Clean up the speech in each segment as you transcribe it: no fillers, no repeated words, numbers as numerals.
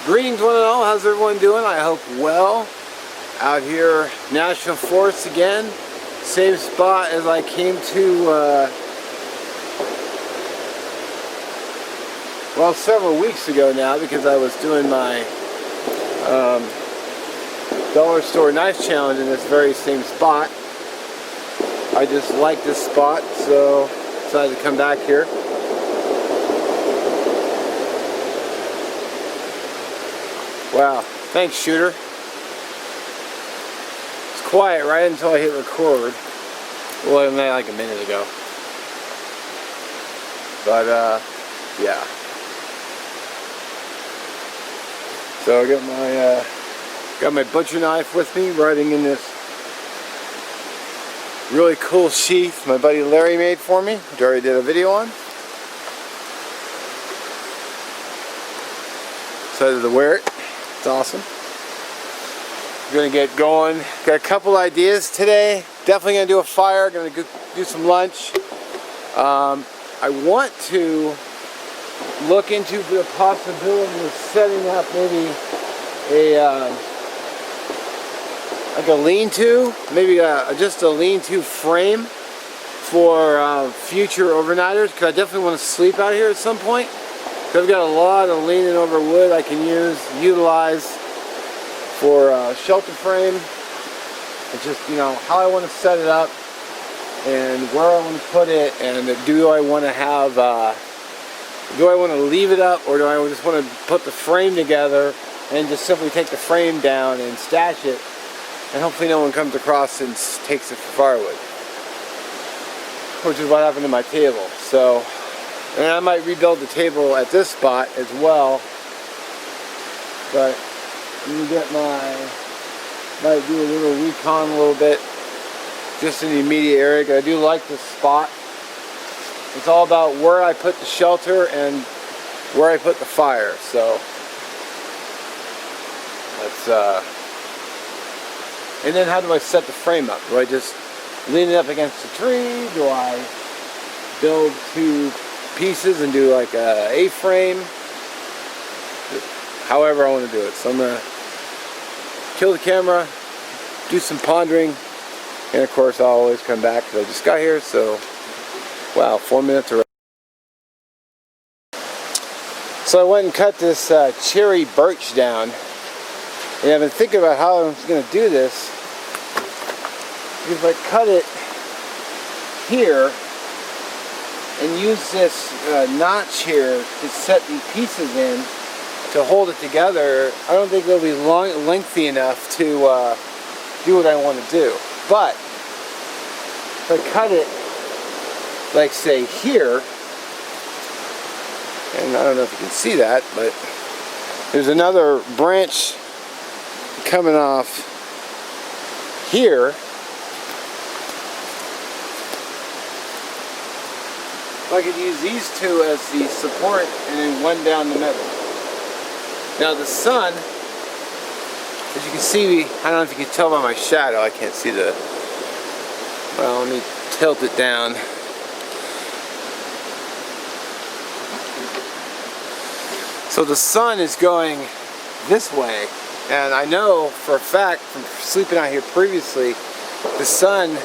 Greetings one and all, how's everyone doing? I hope well. Out here, National Forest again. Same spot as I came to, well, several weeks ago now, because I was doing my dollar store knife challenge in this very same spot. I just like this spot, so decided to come back here. Wow, thanks shooter. It's quiet right until I hit record. Well, like a minute ago. But yeah. So I got my butcher knife with me, riding in this really cool sheath my buddy Larry made for me, which I already did a video on. Decided to wear it. It's awesome. I'm gonna get going. Got a couple ideas today. Definitely gonna do a fire. Gonna go do some lunch. I want to look into the possibility of setting up maybe a like a lean-to, maybe just a lean-to frame for future overnighters. Because I definitely want to sleep out here at some point. So I've got a lot of leaning over wood I can utilize for shelter frame. It's just, you know, how I want to set it up and where I want to put it, and do I want to have, do I want to leave it up, or do I just want to put the frame together and just simply take the frame down and stash it, and hopefully no one comes across and takes it for firewood, which is what happened to my table. So. And I might rebuild the table at this spot as well. But let me get might do a little recon a little bit, just in the immediate area, because I do like this spot. It's all about where I put the shelter and where I put the fire. So that's and then how do I set the frame up? Do I just lean it up against a tree? Do I build two pieces and do like a A-frame? However I want to do it. So I'm gonna kill the camera, do some pondering, and of course I'll always come back because I just got here. So wow, 4 minutes already. So I went and cut this cherry birch down, and I've been thinking about how I'm going to do this. If I cut it here and use this notch here to set the pieces in to hold it together, I don't think it'll be lengthy enough to do what I want to do. But if I cut it, like say here, and I don't know if you can see that, but there's another branch coming off here. I could use these two as the support and then one down the middle. Now the sun, as you can see, I don't know if you can tell by my shadow, I can't see the, well, let me tilt it down. So the sun is going this way, and I know for a fact from sleeping out here previously, the sun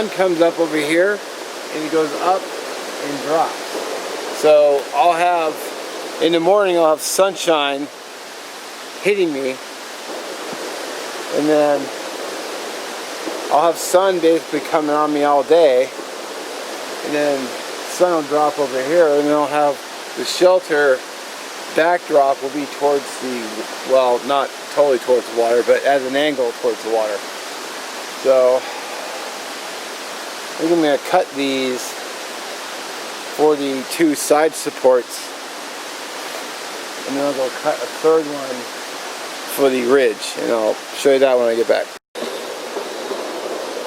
comes up over here and it goes up and drops. So I'll have, in the morning I'll have sunshine hitting me, and then I'll have sun basically coming on me all day, and then the sun will drop over here, and then I'll have the shelter backdrop will be towards the, well, not totally towards the water, but at an angle towards the water. So I think I'm going to cut these for the two side supports, and then I'll go cut a third one for the ridge, and I'll show you that when I get back.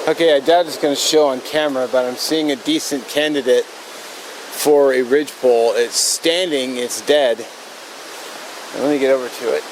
Okay, I doubt it's going to show on camera, but I'm seeing a decent candidate for a ridge pole. It's standing, it's dead. Let me get over to it.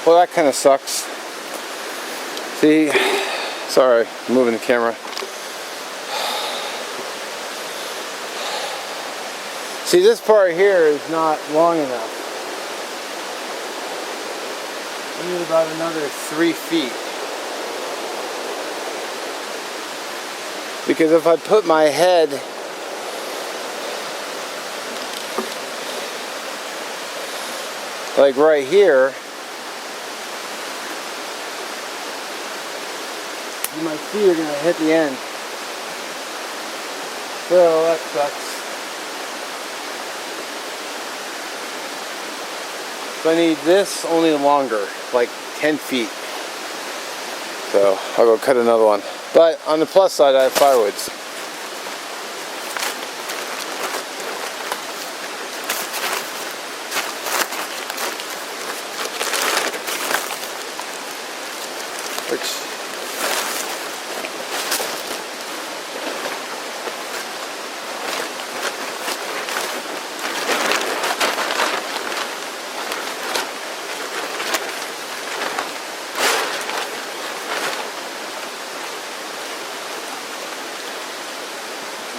Well, that kind of sucks. See, sorry, I'm moving the camera. See, this part here is not long enough. I need about another 3 feet. Because if I put my head like right here, my feet are going to hit the end. So that sucks. So I need this only longer, like 10 feet. So I'll go cut another one. But on the plus side, I have firewoods.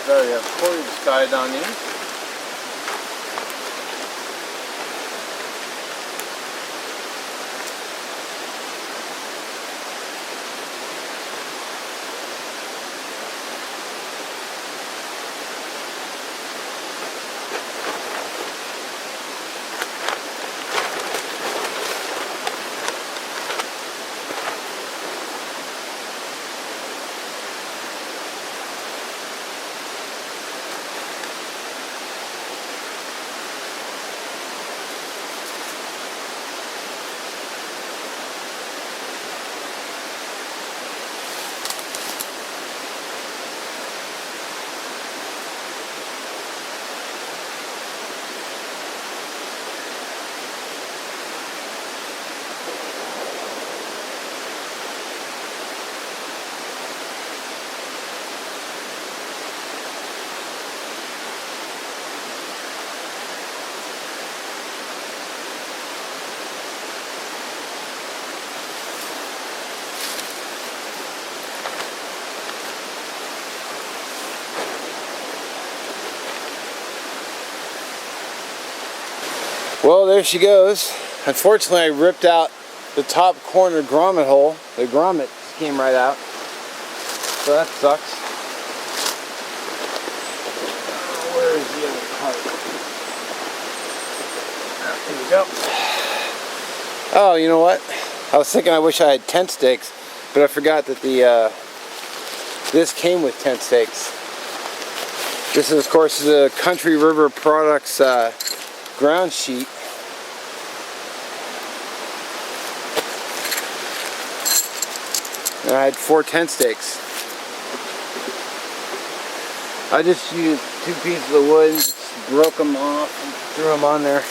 Already have foliage guide on these. Well, there she goes. Unfortunately, I ripped out the top corner grommet hole. The grommet came right out. So that sucks. Where is the other part? There we go. Oh, you know what? I was thinking I wish I had tent stakes, but I forgot that this came with tent stakes. This is, of course, the Country River Products ground sheet. And I had 4 tent stakes. I just used 2 pieces of wood and just broke them off and threw them on there.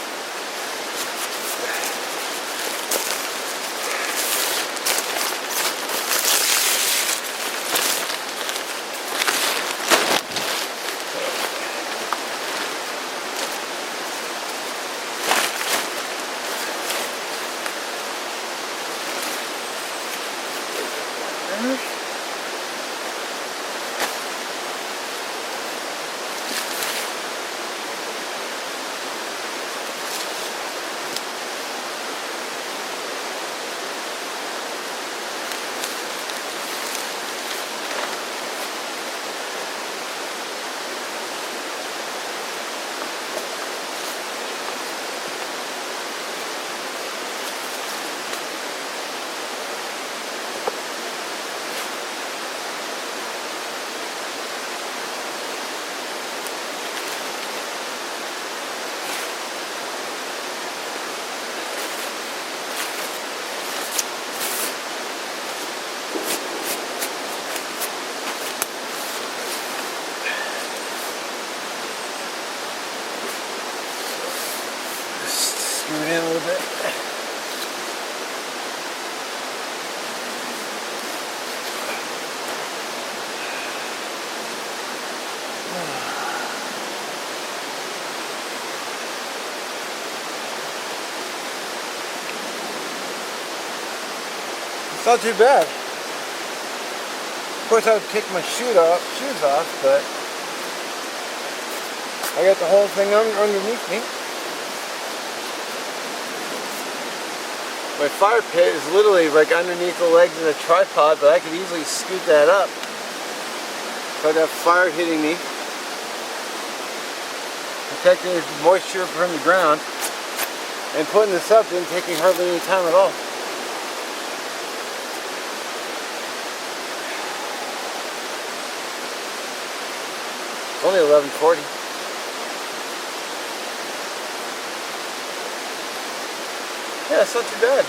Scoot in a little bit. It's not too bad. Of course I would kick my shoes off, but I got the whole thing underneath me. My fire pit is literally like underneath the legs of the tripod, but I could easily scoot that up. So I'd have fire hitting me, protecting the moisture from the ground, and putting this up didn't take me hardly any time at all. It's only 11:40. Yeah, it's not too bad.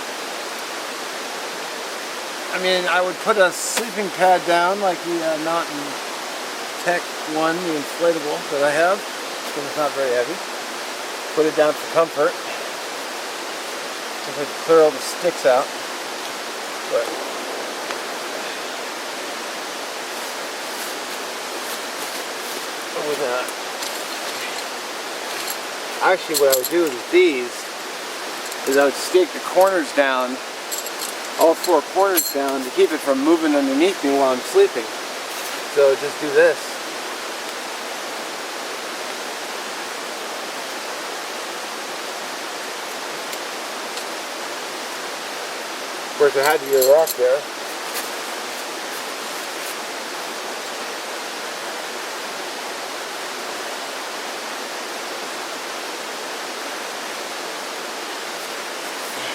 I mean, I would put a sleeping pad down like the Mountain Tech one, the inflatable that I have, because it's not very heavy. Put it down for comfort. Just like clear all the sticks out. But with actually what I would do with these is I would stake the corners down, all four corners down, to keep it from moving underneath me while I'm sleeping. So just do this. Of course, there had to be a rock there.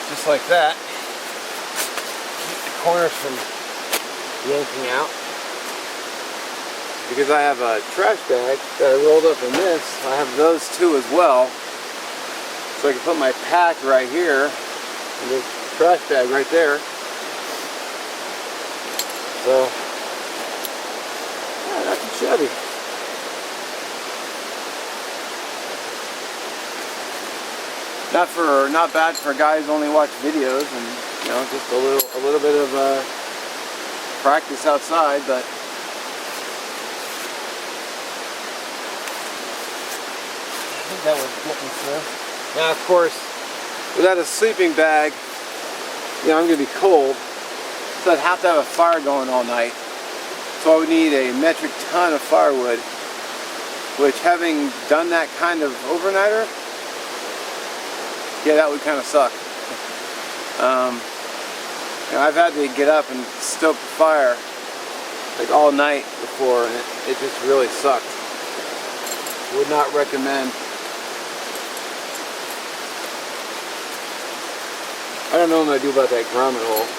Just like that. Keep the corners from yanking out. Because I have a trash bag that I rolled up in this, I have those too as well. So I can put my pack right here, and this trash bag right there. So, yeah, not too shabby. Not bad for guys who only watch videos, and you know, just a little bit of practice outside. But I think that would get me through. Now, of course, without a sleeping bag, you know, I'm going to be cold, so I'd have to have a fire going all night. So I would need a metric ton of firewood, which, having done that kind of overnighter, yeah, that would kind of suck. You know, I've had to get up and stoke the fire like all night before, and it just really sucked. Would not recommend. I don't know what I'm gonna do about that grommet hole.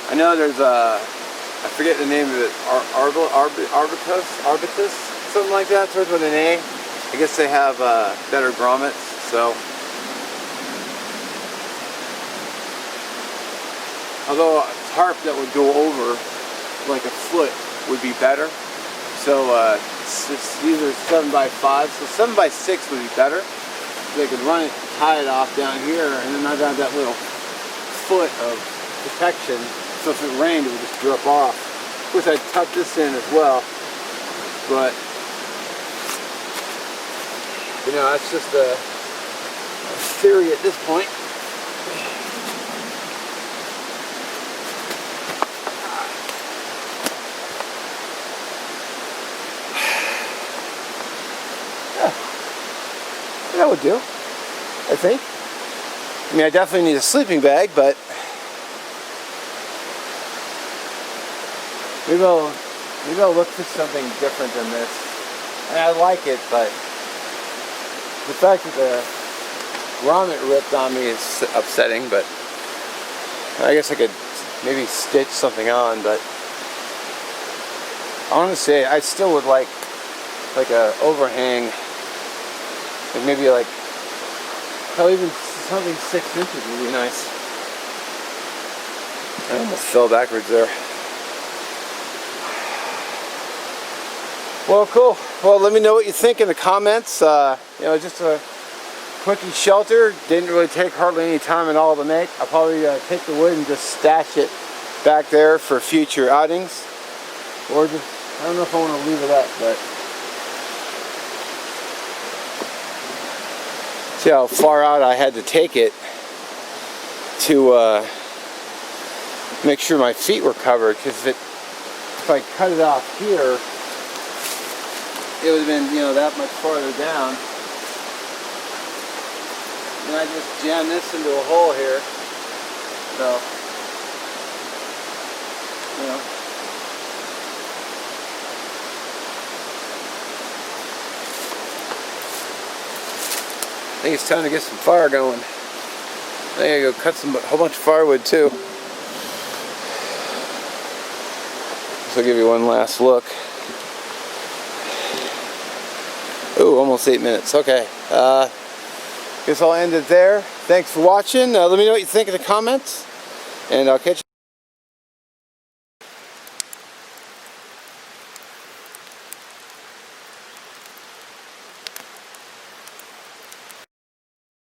I know there's I forget the name of it, arbutus, something like that, starts with an A. I guess they have better grommets, so. Although a tarp that would go over like a foot would be better. So these are 7x5, so 7x6 would be better. So they could run it, tie it off down here, and then I'd have that little foot of protection. So if it rained, it would just drip off. Of course, I'd tuck this in as well, but you know, that's just a theory at this point. Yeah, that would do, I think. I mean, I definitely need a sleeping bag, but maybe I'll look for something different than this. I mean, I like it, but the fact that the grommet ripped on me is upsetting. But I guess I could maybe stitch something on. But honestly, I still would like a overhang, like maybe like, hell, even something 6 inches would be nice. I almost fell backwards there. Well, cool. Well, let me know what you think in the comments. You know, just a quickie shelter. Didn't really take hardly any time at all to make. I'll probably take the wood and just stash it back there for future outings. Or just, I don't know if I want to leave it up, but see how far out I had to take it to make sure my feet were covered, because if I cut it off here, it would have been, you know, that much farther down. And I just jam this into a hole here. So, you know. I think it's time to get some fire going. I think I go cut a whole bunch of firewood too. So I'll give you one last look. Ooh, almost 8 minutes. Okay. Guess I'll end it there. Thanks for watching. Let me know what you think in the comments, and I'll catch you.